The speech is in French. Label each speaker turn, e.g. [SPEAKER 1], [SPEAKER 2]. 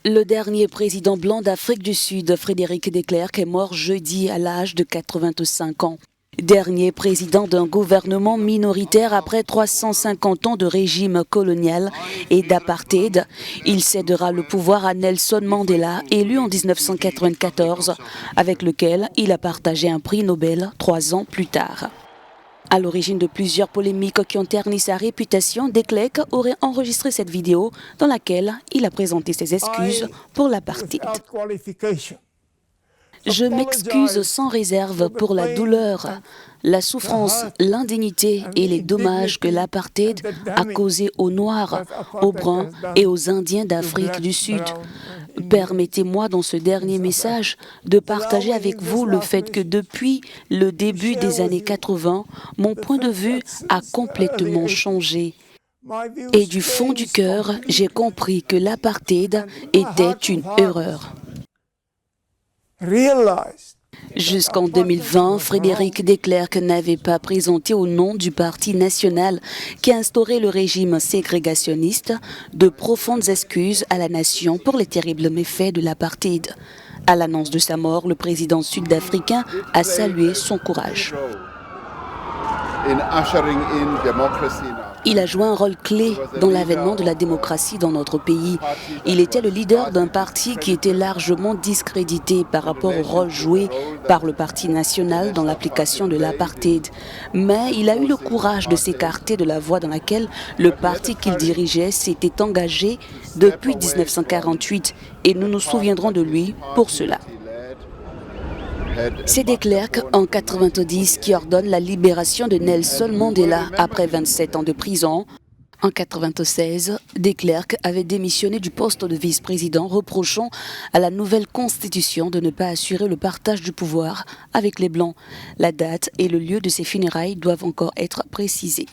[SPEAKER 1] Le dernier président blanc d'Afrique du Sud, Frédéric de Klerk, est mort jeudi à l'âge de 85 ans. Dernier président d'un gouvernement minoritaire après 350 ans de régime colonial et d'apartheid, il cédera le pouvoir à Nelson Mandela, élu en 1994, avec lequel il a partagé un prix Nobel 3 ans plus tard. À l'origine de plusieurs polémiques qui ont terni sa réputation, de Klerk aurait enregistré cette vidéo dans laquelle il a présenté ses excuses pour l'apartheid. Je m'excuse sans réserve pour la douleur, la souffrance, l'indignité et les dommages que l'apartheid a causés aux Noirs, aux Bruns et aux Indiens d'Afrique du Sud. Permettez-moi dans ce dernier message de partager avec vous le fait que depuis le début des années 80, mon point de vue a complètement changé. Et du fond du cœur, j'ai compris que l'apartheid était une erreur. Jusqu'en 2020, Frédéric de Klerk n'avait pas présenté au nom du Parti national qui a instauré le régime ségrégationniste de profondes excuses à la nation pour les terribles méfaits de l'apartheid. À l'annonce de sa mort, le président sud-africain a salué son courage. Il a joué un rôle clé dans l'avènement de la démocratie dans notre pays. Il était le leader d'un parti qui était largement discrédité par rapport au rôle joué par le Parti national dans l'application de l'apartheid. Mais il a eu le courage de s'écarter de la voie dans laquelle le parti qu'il dirigeait s'était engagé depuis 1948 et nous nous souviendrons de lui pour cela. C'est de Klerk, en 1990, qui ordonne la libération de Nelson Mandela après 27 ans de prison. En 1996, de Klerk avait démissionné du poste de vice-président, reprochant à la nouvelle constitution de ne pas assurer le partage du pouvoir avec les Blancs. La date et le lieu de ses funérailles doivent encore être précisés.